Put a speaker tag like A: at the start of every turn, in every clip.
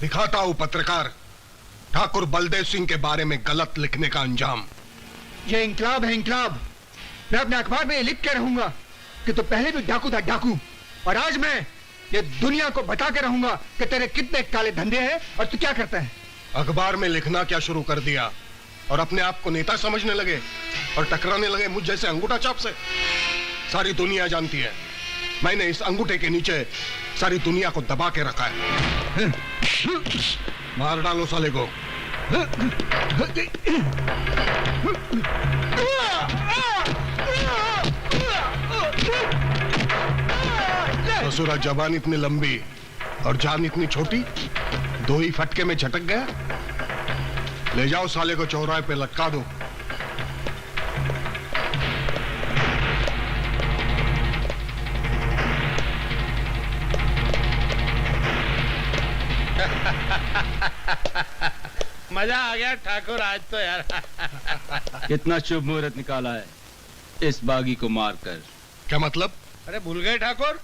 A: दिखाता हूं पत्रकार ठाकुर बलदेव सिंह के बारे में गलत लिखने का अंजाम।
B: ये इंकलाब है, इंकलाब। मैं अपने अखबार में ये लिख के रहूंगा कि तू पहले भी डाकू था, डाकू। और आज मैं ये दुनिया को बता के रहूंगा कि तेरे कितने काले धंधे हैं और तू क्या करता है।
A: अखबार में लिखना क्या शुरू कर दिया और अपने आप को नेता समझने लगे और टकराने लगे मुझ जैसे अंगूठा छाप से। सारी दुनिया जानती है मैंने इस अंगूठे के नीचे सारी दुनिया को दबा के रखा है। मार डालो साले को। ससुरा जबान इतनी लंबी और जान इतनी छोटी, दो ही फटके में झटक गया। ले जाओ साले को चौराहे पे लटका दो।
C: मजा आ गया ठाकुर आज तो यार।
D: कितना शुभ मुहूर्त निकाला है इस बागी को मारकर।
A: क्या मतलब?
C: अरे भूल गए ठाकुर,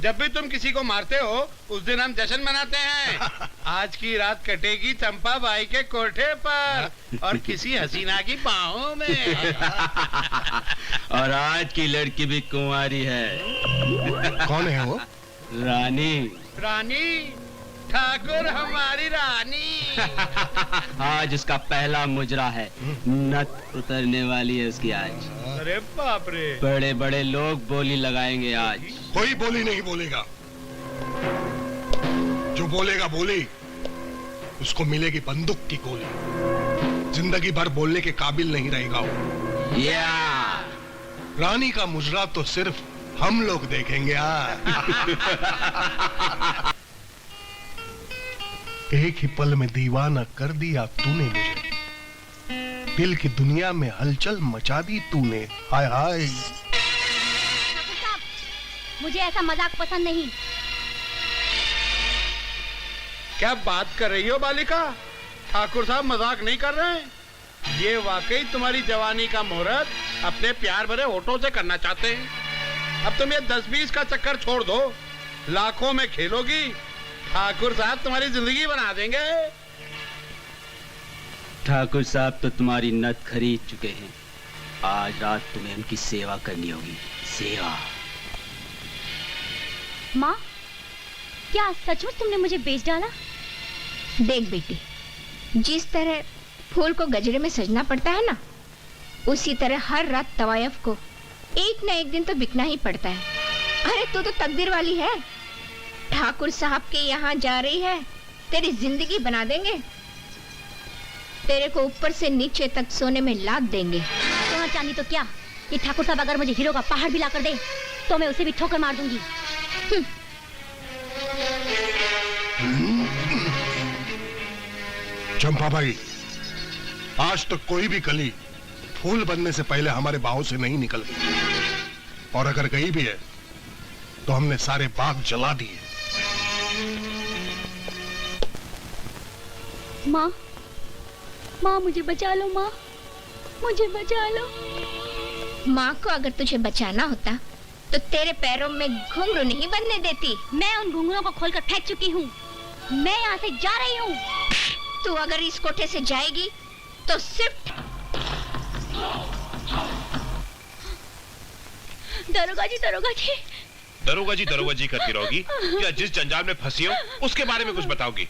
C: जब भी तुम किसी को मारते हो उस दिन हम जश्न मनाते हैं। आज की रात कटेगी चंपा बाई के कोठे पर और किसी हसीना की बाहों में।
D: और आज की लड़की भी कुंवारी है।
A: कौन है वो?
D: रानी।
C: रानी? ठाकुर हमारी रानी।
D: आज उसका पहला मुजरा है, नथ उतरने वाली है उसकी आज।
C: अरे बाप रे।
D: बड़े बड़े लोग बोली लगाएंगे आज।
A: कोई बोली नहीं बोलेगा। जो बोलेगा बोली उसको मिलेगी बंदूक की गोली। जिंदगी भर बोलने के काबिल नहीं रहेगा वो।
D: या
A: रानी का मुजरा तो सिर्फ हम लोग देखेंगे। एक ही पल में दीवाना कर दिया तूने मुझे, दिल की दुनिया में हलचल मचा दी तूने। हाय हाय।
E: ठाकुर साहब, मुझे ऐसा मजाक पसंद नहीं।
C: क्या बात कर रही हो बालिका? ठाकुर साहब मजाक नहीं कर रहे हैं। ये वाकई तुम्हारी जवानी का मुहूर्त अपने प्यार भरे होठों से करना चाहते हैं। अब तुम ये 10-20 का चक्कर छोड़ दो, लाखों में खेलोगी, ठाकुर साहब तुम्हारी जिंदगी बना देंगे।
D: ठाकुर साहब तो तुम्हारी नथ खरीद चुके हैं। आज रात तुम्हें उनकी सेवा करनी होगी। सेवा।
E: माँ, क्या सचमुच तुमने मुझे बेच डाला?
F: देख बेटी, जिस तरह फूल को गजरे में सजना पड़ता है ना, उसी तरह हर रात तवायफ को एक न एक दिन तो बिकना ही पड़ता है। अरे तू तो तकदीर वाली है। ठाकुर साहब के यहाँ जा रही है, तेरी जिंदगी बना देंगे। तेरे को ऊपर से नीचे तक सोने में लाद देंगे।
E: सोना चांदी तो क्या, ये ठाकुर साहब अगर मुझे हीरो का पहाड़ भी ला कर दे तो मैं उसे भी ठोकर मार दूंगी।
A: चंपा भाई, आज तक कोई भी कली फूल बनने से पहले हमारे बाहों से नहीं निकल गई, और अगर गई भी है तो हमने सारे बाग जला दिए।
E: माँ, माँ मुझे बचा लो। माँ मुझे बचा लो।
F: माँ को अगर तुझे बचाना होता तो तेरे पैरों में घुंघरू नहीं बनने देती।
E: मैं उन घुंघरूओं को खोलकर फेंक चुकी हूँ। मैं यहाँ से जा रही हूँ।
F: तू अगर इस कोठे से जाएगी तो सिर्फ।
E: दरोगा जी, दरोगा जी।
G: दरोगा जी करती रहोगी या जिस जंजाल में फंसी हो उसके बारे में कुछ बताओगी?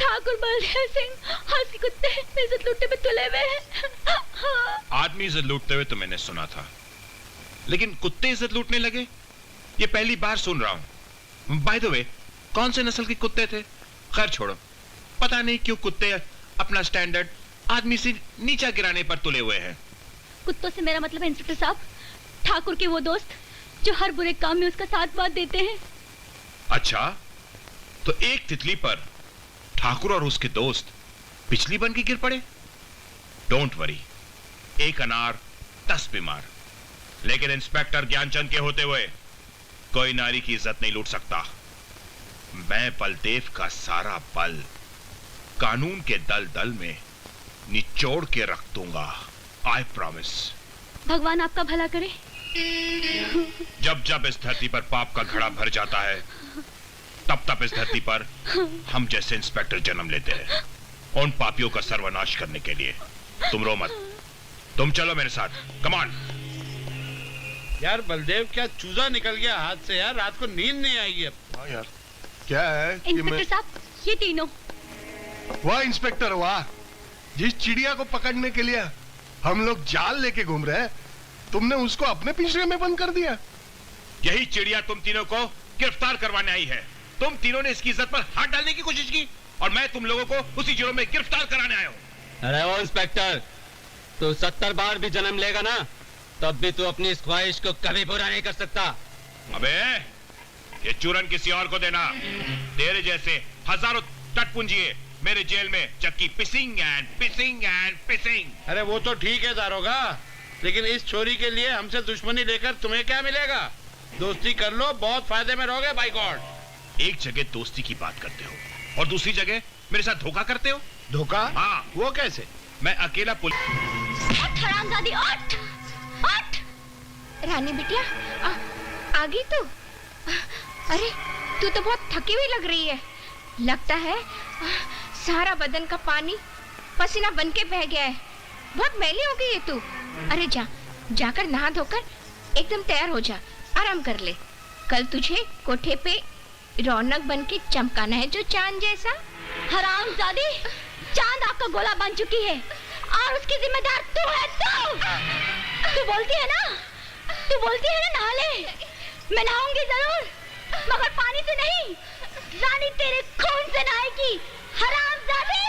E: ठाकुर बलदेव सिंह हंस के कुत्ते इज्जत लूटने में तुले हुए हैं।
G: आदमी इज्जत लूटते हुए तो मैंने सुना था, लेकिन कुत्ते इज्जत लूटने लगे ये पहली बार सुन रहा हूं। बाय द वे, कौन से नस्ल के कुत्ते थे? खैर छोड़ो, पता नहीं क्यों कुत्ते अपना स्टैंडर्ड आदमी से नीचा गिराने पर तुले हुए हैं।
E: कुत्तों से मेरा मतलब है इंस्पेक्टर साहब, ठाकुर के वो दोस्त जो हर बुरे काम में उसका साथ बात देते हैं।
G: अच्छा, तो एक तितली पर ठाकुर और उसके दोस्त पिछली बन के गिर पड़े। डोंट वरी, एक अनार 10 बीमार। लेकिन इंस्पेक्टर ज्ञानचंद के होते हुए कोई नारी की इज्जत नहीं लूट सकता। मैं बलदेव का सारा बल कानून के दल दल में निचोड़ के रख दूंगा। I promise.
E: भगवान आपका भला करे।
G: जब जब इस धरती पर पाप का घड़ा भर जाता है, तब तब इस धरती पर हम जैसे इंस्पेक्टर जन्म लेते हैं उन पापियों का सर्वनाश करने के लिए। तुम रो मत, तुम चलो मेरे साथ, कम ऑन।
C: यार बलदेव, क्या चूजा निकल गया हाथ से यार, रात को नींद नहीं आएगी अब।
A: हाँ यार, क्या है कि
E: इंस्पेक्टर साहब, ये तीनों।
A: वाह इंस्पेक्टर वाह, जिस चिड़िया को पकड़ने के लिए हम लोग जाल लेके घूम रहे हैं, तुमने उसको अपने पिंजरे में बंद कर दिया।
G: यही चिड़िया तुम तीनों को गिरफ्तार करवाने आई है। तुम तीनों ने इसकी इज्जत पर हाथ डालने की कोशिश की और मैं तुम लोगों को उसी जुर्म में गिरफ्तार कराने आया हूँ।
D: अरे वो इंस्पेक्टर, तू 70 बार भी जन्म लेगा ना, तब भी तू अपनी इस ख्वाहिश को कभी पूरा नहीं कर सकता।
G: अबे ये चूरन किसी और को देना। तेरे जैसे हजारों टटपुंजिए मेरे जेल में चक्की पिसिंग एंड पिसिंग एंड पिसिंग।
C: अरे वो तो ठीक है दारोगा, लेकिन इस छोरी के लिए हमसे दुश्मनी लेकर तुम्हें क्या मिलेगा? दोस्ती कर लो, बहुत फायदे में रहोगे बाय गॉड।
G: एक जगह दोस्ती की बात करते हो और दूसरी जगह मेरे साथ धोखा करते हो।
C: धोखा?
G: हाँ।
C: वो कैसे?
G: मैं अकेला
E: हरामजादी, उठ! उठ!
F: रानी बिटिया, आ गई तू? अरे तू तो बहुत थकी हुई लग रही है। लगता है सारा बदन का पानी पसीना बन के बह गया है। बहुत मैली हो गई है तू। अरे जाकर नहा धोकर एकदम तैयार हो जा, आराम कर ले। कल तुझे कोठे पे रौनक बन के चमकाना है, जो चांद जैसा।
E: हरामजादी, चांद आपका गोला बन चुकी है और उसकी जिम्मेदार तू है। तू बोलती है ना नहा ले। मैं नहाऊंगी जरूर, मगर पानी से नहीं, रानी तेरे खून से नहाएगी। हरामजादी!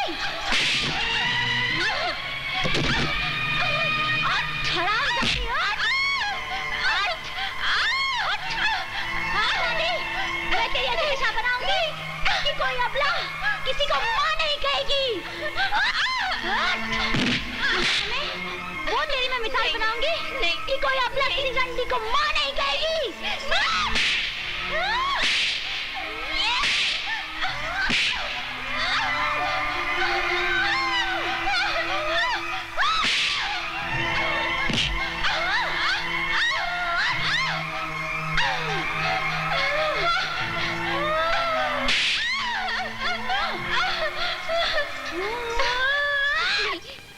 E: हरामजादी, रानी, मैं तेरी ऐसी दिशा बनाऊंगी कि कोई अबला किसी को मां नहीं कहेगी। वो तेरी मैं मिसाल बनाऊंगी कि कोई अबला किसी रंडी को मां नहीं कहेगी।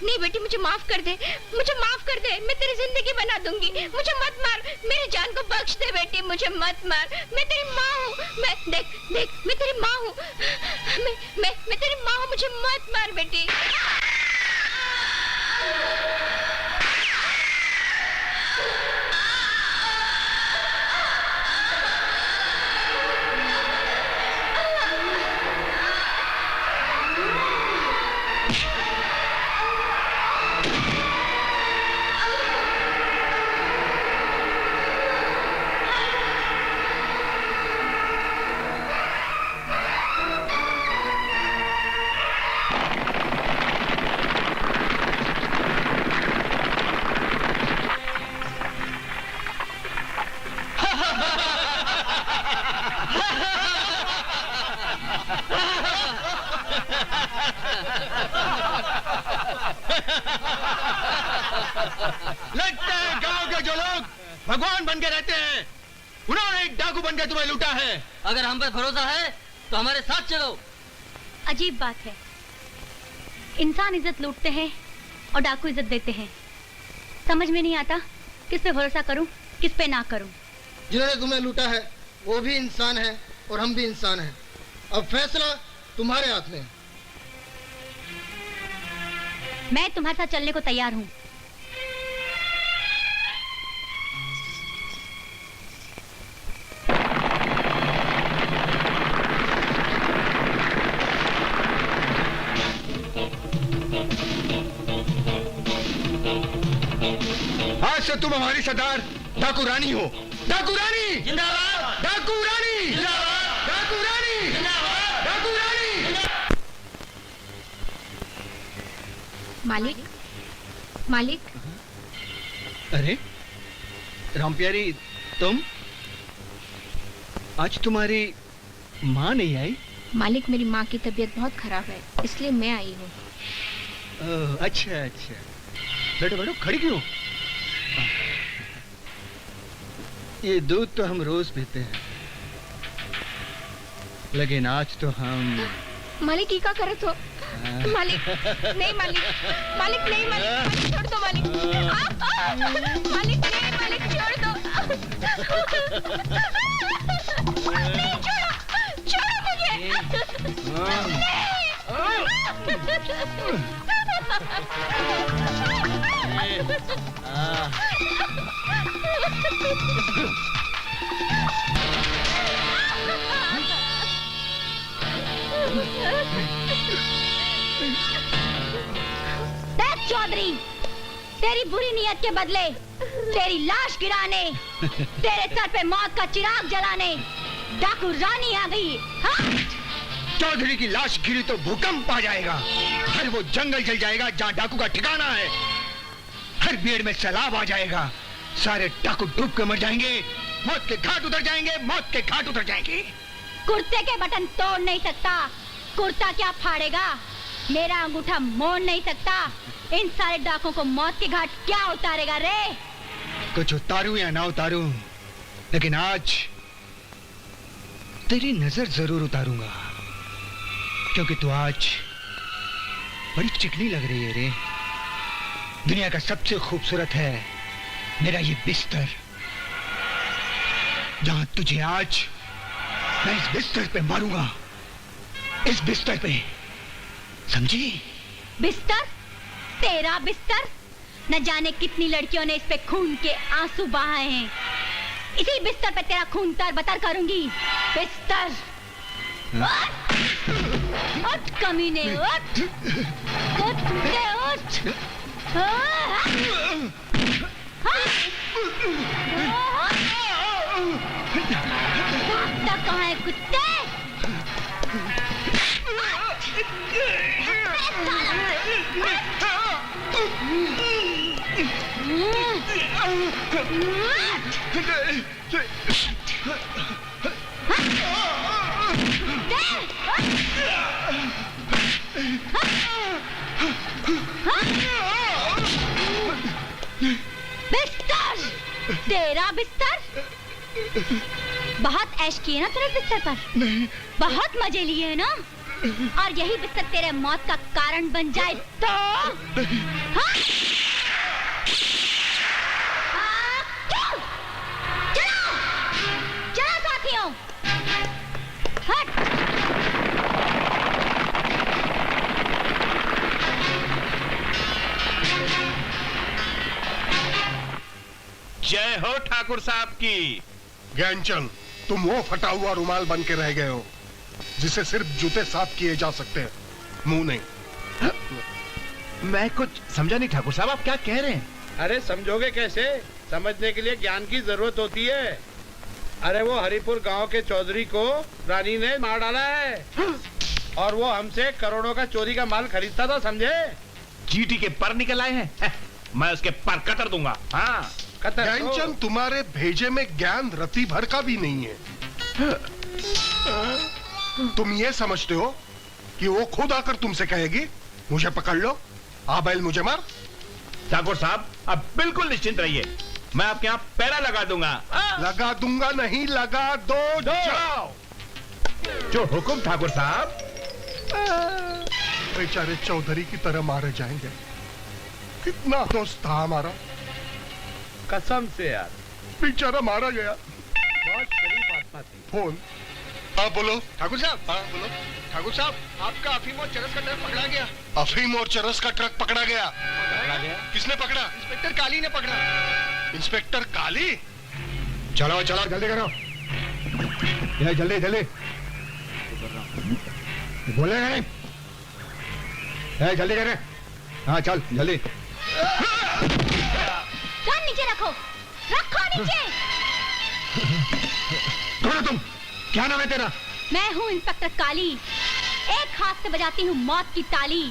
F: नहीं बेटी, मुझे माफ कर दे, मुझे माफ कर दे। मैं तेरी जिंदगी बना दूंगी। मुझे मत मार, मेरी जान को बख्श दे बेटी, मुझे मत मार। मैं तेरी माँ हूँ। मैं देख मैं तेरी माँ हूँ। मैं तेरी माँ हूँ, मुझे मत मार बेटी।
B: लगता है गांव के जो लोग भगवान बन के रहते हैं, उन्होंने एक डाकू बन के तुम्हें लूटा है।
H: अगर हम पर भरोसा है तो हमारे साथ चलो।
E: अजीब बात है, इंसान इज्जत लूटते हैं और डाकू इज्जत देते हैं। समझ में नहीं आता किस पे भरोसा करूं, किस पे ना करूं।
H: जिन्होंने तुम्हें लूटा है वो भी इंसान है और हम भी इंसान हैं। अब फैसला तुम्हारे हाथ में है।
E: मैं तुम्हारे साथ चलने को तैयार हूं।
B: आज से तुम हमारी सरदार डाकू रानी हो। डाकू रानी
H: जिंदाबाद!
B: डाकू रानी
H: जिंदाबाद!
B: डाकू रानी
H: जिंदाबाद!
B: डाकू रानी।
F: मालिक,
B: अरे राम प्यारी, तुम आज तुम्हारी माँ नहीं आई?
F: मालिक मेरी माँ की तबीयत बहुत खराब है, इसलिए मैं आई हूँ।
B: अच्छा, बैठो बैठो, खड़ी क्यों? ये दूध तो हम रोज पीते हैं। लेकिन आज तो हम
F: मालिक ही का करे तो मालिक नहीं मालिक मालिक नहीं मालिक छोड़ दो मालिक मालिक नहीं मालिक छोड़ दो नहीं छोड़ो मुझे
E: देख चौधरी, तेरी बुरी नीयत के बदले तेरी लाश गिराने, तेरे सर पे मौत का चिराग जलाने डाकू रानी आ गई। हाँ?
B: चौधरी की लाश गिरी तो भूकंप आ जाएगा, हर वो जंगल जल जाएगा जहाँ डाकू का ठिकाना है, हर पेड़ में सैलाब आ जाएगा, सारे डाकू डूब के मर जाएंगे, मौत के घाट उतर जाएंगे, मौत के घाट उतर जाएंगे।
E: कुर्ते के बटन तोड़ नहीं सकता, कुर्ता क्या फाड़ेगा, मेरा अंगूठा मोड़ नहीं सकता, इन सारे डाकों को मौत के घाट क्या उतारेगा रे?
B: कुछ उतारूं या ना उतारूं, लेकिन आज तेरी नजर जरूर उतारूंगा, क्योंकि तू आज बड़ी चिकनी लग रही है रे। दुनिया का सबसे खूबसूरत है मेरा ये बिस्तर, जहां तुझे आज मैं इस बिस्तर पे मारूंगा, इस बिस्तर पे, समझी?
E: बिस्तर? तेरा बिस्तर? न जाने कितनी लड़कियों ने इस पे खून के आंसू बहाए हैं, इसी बिस्तर पे तेरा खून तर बतर करूंगी। बिस्तर उठ कमीने, उठ उठ कुत्ते, उठ। भागता कहाँ है कुत्ते? बिस्तर, तेरा बिस्तर? बहुत ऐश किए ना तेरे बिस्तर पर?
B: नहीं।
E: बहुत मजे लिए है ना? और यही बिस्तर तेरे मौत का कारण बन जाए तो? हाँ? चलो, चलो साथियों, हट।
G: जय हो ठाकुर साहब की।
A: ज्ञानचंद, तुम वो फटा हुआ रुमाल बन के रह गए हो जिसे सिर्फ जूते साफ किए जा सकते हैं, मुंह नहीं।
G: मैं कुछ समझा नहीं ठाकुर साहब, आप क्या कह रहे हैं?
C: अरे समझोगे कैसे? समझने के लिए ज्ञान की जरूरत होती है। अरे वो हरिपुर गांव के चौधरी को रानी ने मार डाला है, और वो हमसे करोड़ों का चोरी का माल खरीदता था, समझे?
G: चीटी के पर निकल आए हैं, मैं उसके पर कतर दूंगा। हाँ,
C: कतर दो।
A: ज्ञानचंद, तुम्हारे भेजे में ज्ञान रति भर का भी नहीं है। तुम ये समझते हो कि वो खुद आकर तुमसे कहेगी मुझे पकड़ लो, आ बैल मुझे मार?
G: ठाकुर साहब आप बिल्कुल निश्चिंत रहिए, मैं आपके यहाँ पैरा लगा दूंगा।
A: लगा दूंगा नहीं, लगा दो, जाओ।
G: जो हुक्म ठाकुर साहब।
A: बेचारे चौधरी की तरह मारे जाएंगे, कितना दोस्त था हमारा,
C: कसम से यार,
A: बेचारा मारा गया।
C: बहुत शरीफ आत्मा थी।
A: फोन। हाँ बोलो।
B: ठाकुर साहब,
A: हाँ बोलो।
B: ठाकुर साहब, आपका अफीम और चरस का ट्रक पकड़ा गया।
A: अफीम और चरस का ट्रक पकड़ा गया? किसने पकड़ा?
B: इंस्पेक्टर काली ने पकड़ा।
A: इंस्पेक्टर काली?
B: चलो चलो जल्दी करो, ये जल्दी जल्दी बोले नहीं, जल्दी करे। हाँ चल जल्दी।
E: कान नीचे रखो, रखो नीचे।
B: कौन हो तुम? क्या नाम है तेरा?
E: मैं हूँ इंस्पेक्टर काली, एक हाथ से बजाती हूँ मौत की ताली।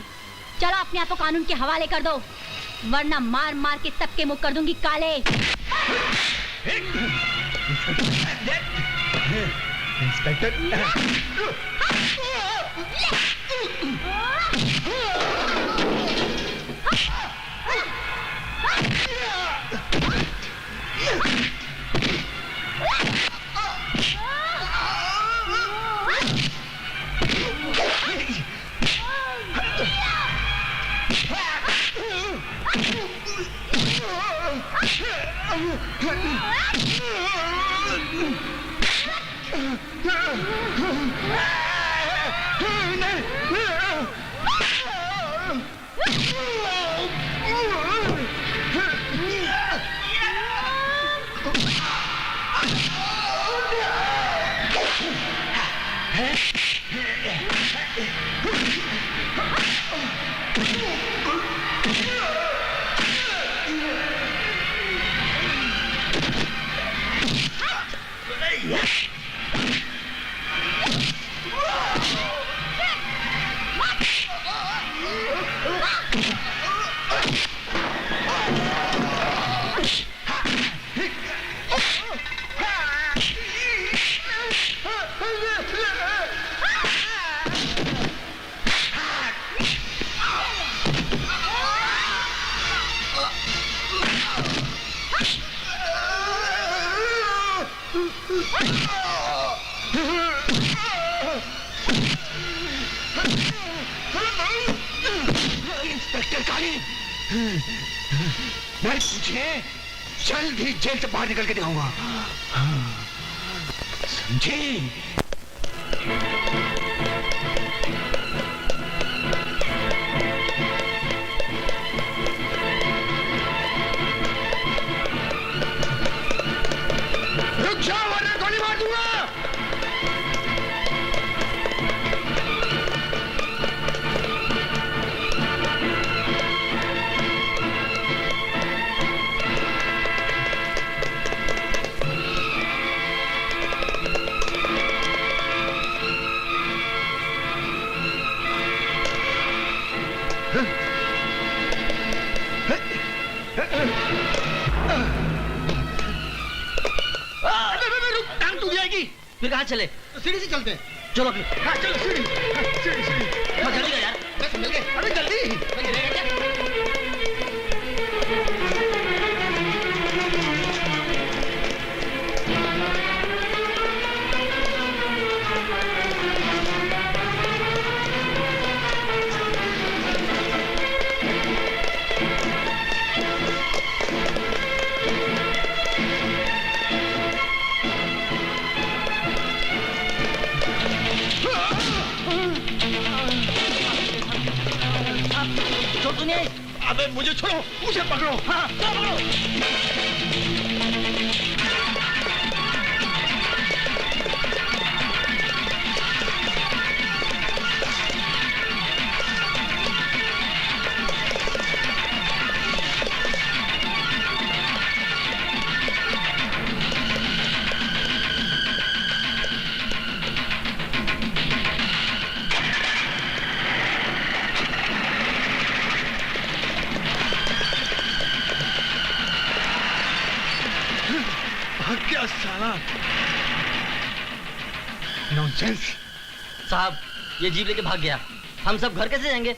E: चलो अपने आप को कानून के हवाले कर दो, वरना मार मार के सबके मुंह कर दूंगी काले।
B: इंस्पेक्टर इंस्पेक्टर काली, मैं तुझे जल्द ही जेल से बाहर निकल के दिखाऊंगा, समझी? रुक जाओ वरना गोली मार दूंगा।
H: टांग टूट जाएगी।
I: फिर कहाँ चले?
H: सीढ़ी से चलते हैं।
I: चलो फिर।
H: हाँ चलो सीढ़ी। सीढ़ी सीढ़ी।
I: जल्दी कर यार।
H: बस मिल गए। अरे जल्दी।
I: छोड़ तूने।
B: अबे मुझे छोड़ो, मुझे पकड़ो।
I: हाँ चलो पकड़ो।
B: क्या साला नॉनसेंस।
I: साहब ये जीप लेके भाग गया, हम सब घर कैसे जाएंगे?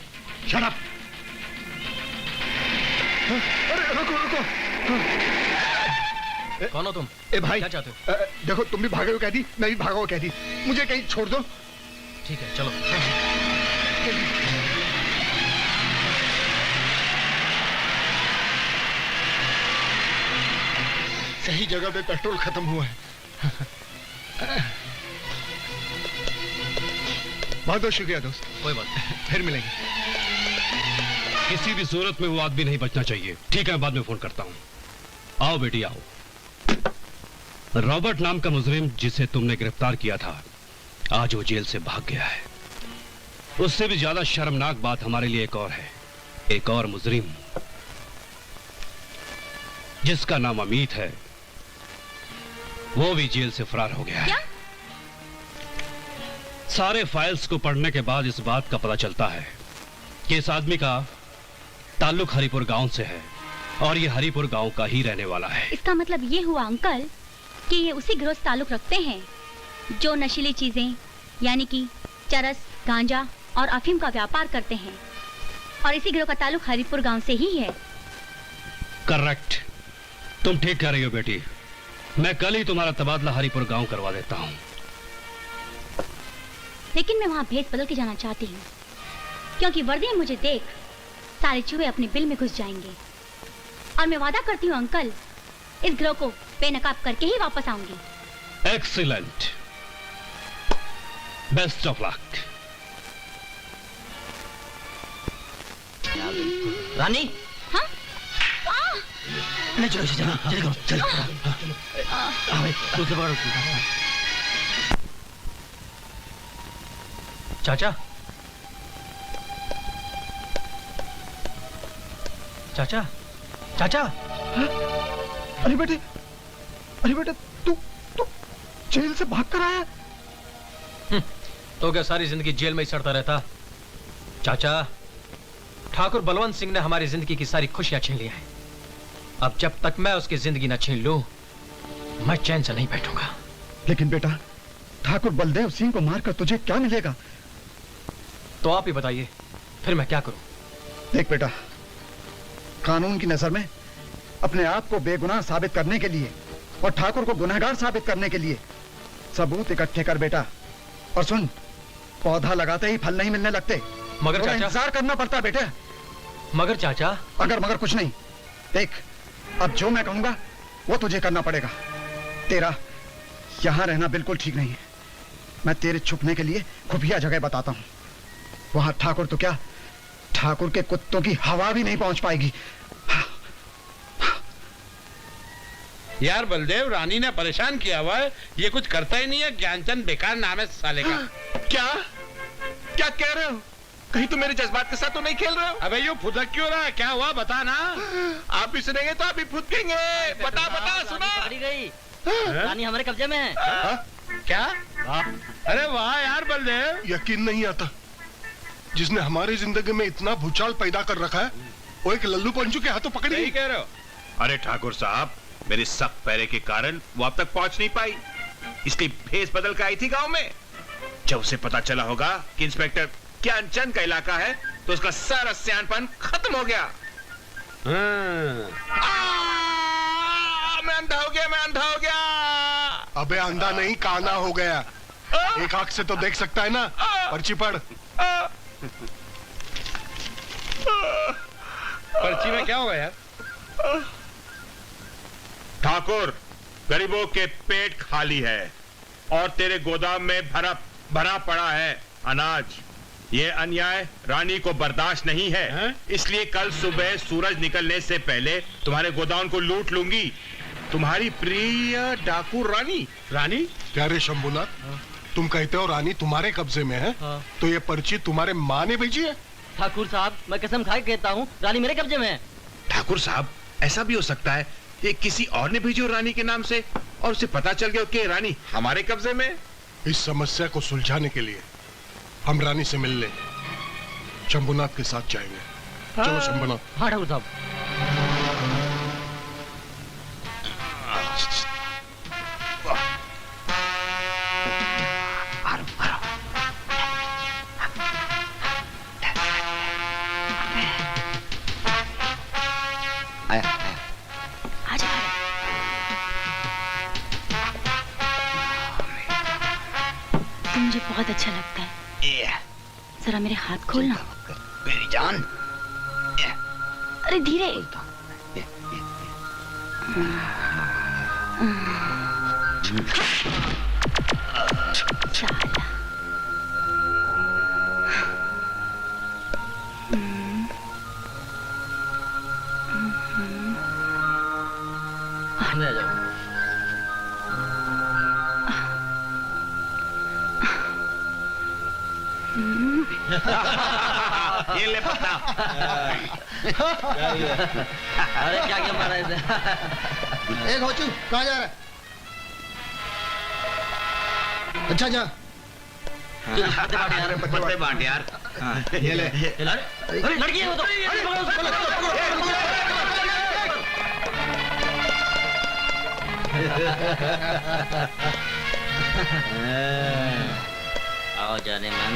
B: Shut up. अरे रुको रुको।
I: कौन हो तुम?
B: ए भाई
I: क्या चाहते हो?
B: देखो तुम भी भागे हो कह दी, मैं भी भागा हो कह दी, मुझे कहीं छोड़ दो।
I: ठीक है चलो।
B: सही जगह पे पेट्रोल खत्म हुआ है। बहुत बहुत शुक्रिया दोस्त।
I: कोई बात नहीं।
B: फिर मिलेंगे।
J: किसी भी सूरत में वो आदमी नहीं बचना चाहिए। ठीक है, बाद में फोन करता हूँ। आओ बेटी आओ। रॉबर्ट नाम का मुजरिम जिसे तुमने गिरफ्तार किया था, आज वो जेल से भाग गया है। उससे भी ज्यादा शर्मनाक बात हमारे लिए एक और है। एक और मुजरिम जिसका नाम अमित है, वो भी जेल से फरार हो गया है।
E: क्या?
J: सारे फाइल्स को पढ़ने के बाद इस बात का पता चलता है कि इस आदमी का ताल्लुक हरिपुर गांव से है और ये हरिपुर गांव का ही रहने वाला है।
E: इसका मतलब ये हुआ अंकल कि ये उसी गिरोह से ताल्लुक रखते हैं जो नशीली चीजें यानी कि चरस, गांजा और अफीम का व्यापार करते हैं, और इसी गिरोह का ताल्लुक हरिपुर गांव से ही है।
J: करेक्ट, तुम ठीक कह रही हो बेटी। मैं कल ही तुम्हारा तबादला हरिपुर गांव करवा देता हूँ।
E: लेकिन मैं वहाँ भेद बदल के जाना चाहती हूँ, क्योंकि वर्दी में मुझे देख सारे चूहे अपने बिल में घुस जाएंगे। और मैं वादा करती हूँ अंकल इस ग्रोह को बेनकाब करके ही वापस आऊंगी।
J: Excellent, best of luck.
I: Rani,
E: हाँ?
I: नहीं चलो चलो चलो चलो चलो। चाचा, चाचा, चाचा।
B: अरे बेटे तू जेल से भाग कर आया?
K: तो क्या सारी जिंदगी जेल में ही सड़ता रहता? चाचा, ठाकुर बलवंत सिंह ने हमारी जिंदगी की सारी खुशियां छीन ली हैं। अब जब तक मैं उसकी जिंदगी न छीन लूं, मैं चैन से नहीं बैठूंगा।
B: लेकिन बेटा, ठाकुर बलदेव सिंह को मारकर तुझे क्या मिलेगा?
K: तो आप ही बताइए, फिर मैं क्या करूं?
B: देख बेटा, कानून की नजर में अपने आप को बेगुनाह साबित करने के लिए और ठाकुर को गुनहगार साबित करने के लिए सबूत इकट्ठे कर बेटा। और सुन, पौधा लगाते ही फल नहीं मिलने लगते,
K: मगर
B: थोड़ा
K: चाचा,
B: इंतजार करना पड़ता है बेटे।
K: मगर चाचा,
B: अगर मगर कुछ नहीं। देख, अब जो मैं कहूंगा वो तुझे करना पड़ेगा। तेरा यहां रहना बिल्कुल ठीक नहीं है। मैं तेरे छुपने के लिए खुफिया जगह बताता हूं। वहां ठाकुर तो क्या, ठाकुर के कुत्तों की हवा भी नहीं पहुंच पाएगी।
C: यार बलदेव, रानी ने परेशान किया हुआ है, ये कुछ करता ही नहीं है। ज्ञानचंद बेकार नाम है साले का।
G: क्या क्या कह रहे हो? कहीं तुम मेरे जज्बात के साथ तो नहीं खेल रहे हो?
C: अबे यूँ फुदक क्यों रहा है? क्या हुआ बता ना।
G: आप भी सुनेंगे तो आप भी फुदकेंगे। बता बता, सुना।
I: पकड़ी गई, रानी हमारे कब्जे में है।
C: क्या? अरे वाह यार बलदेव,
A: यकीन नहीं आता, जिसने हमारी जिंदगी में इतना भूचाल पैदा कर रखा है वो एक लल्लू पंचू के हाथों पकड़ी।
C: सही कह रहे हो।
G: अरे ठाकुर साहब, मेरे सख्त पैरे के कारण वो अब तक पहुंच नहीं पाई, इसलिए भेस बदल कर आई थी गांव में। जब उसे पता चला होगा कि इंस्पेक्टर ज्ञानचंद का इलाका है तो उसका सारा सियानपन खत्म हो गया। मैं अंधा हो गया, मैं अंधा हो गया।
A: अबे अंधा नहीं, काना हो गया। एक आंख से तो देख सकता है ना। पर्ची पढ़।
C: पर्ची में क्या होगा यार?
G: ठाकुर, गरीबों के पेट खाली है और तेरे गोदाम में भरा पड़ा है अनाज। ये अन्याय रानी को बर्दाश्त नहीं है, इसलिए कल सुबह सूरज निकलने से पहले तुम्हारे गोदाम को लूट लूंगी। तुम्हारी प्रिय डाकू रानी।
C: रानी?
A: क्या रे शंभुनाथ, तुम कहते हो रानी तुम्हारे कब्जे में है? तो ये पर्ची तुम्हारे माँ ने भेजी है?
I: ठाकुर साहब, मैं कसम खा के कहता हूँ, रानी मेरे कब्जे में है।
G: ठाकुर साहब, ऐसा भी हो सकता है ये किसी और ने भेजी हो रानी के नाम से और उसे पता चल गया कि रानी हमारे कब्जे में।
A: इस समस्या को सुलझाने के लिए हम रानी से मिलने शंभुनाथ के साथ जाएंगे। चलो शंभुनाथ।
I: हाँ ठाकुर साहब।
E: मुझे बहुत अच्छा लगता है। जरा मेरे हाथ खोलना।
I: मेरी जान।
E: अरे धीरे। साला।
I: ले जाओ।
G: ये ले पता।
I: अरे क्या क्या मारा इसे?
H: एक होचू, कहाँ जा रहा है? अच्छा जा।
G: पत्ते बांट यार।
A: ये ले।
I: लड़की है वो तो। आओ जाने मन।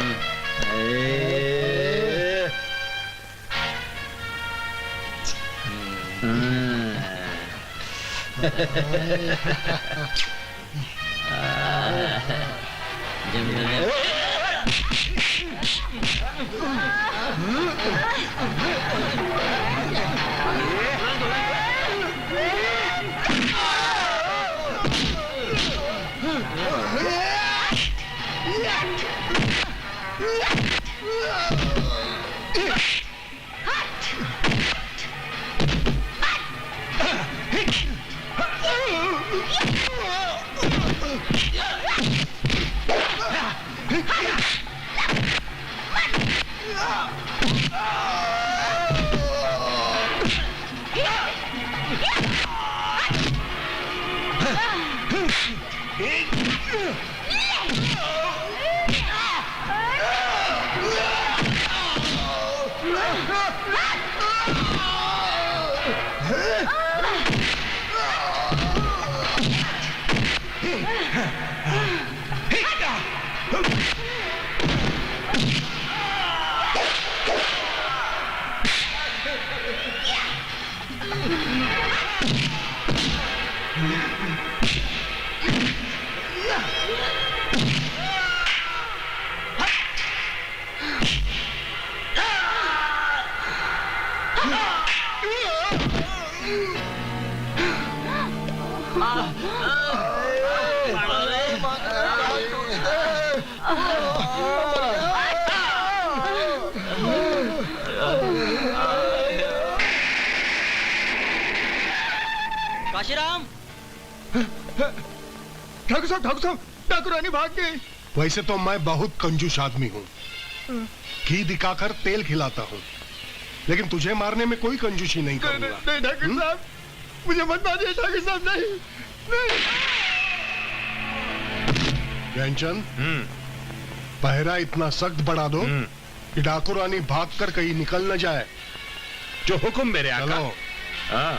I: काशीराम,
B: ठाकुर साहब, ठाकुर रानी भाग गई।
A: वैसे तो मैं बहुत कंजूस आदमी हूँ, घी दिखाकर तेल खिलाता हूँ, लेकिन तुझे मारने में कोई कंजूसी नहीं करूंगा।
B: नहीं ठाकुर साहब, मुझे मत मारिए ठाकुर साहब, नहीं।
A: ध्यानचंद, पहरा इतना सख्त बढ़ा दो कि डाकू रानी भाग कर कहीं निकल न जाए।
G: जो हुक्म मेरे आका।
A: चलो।
G: हाँ।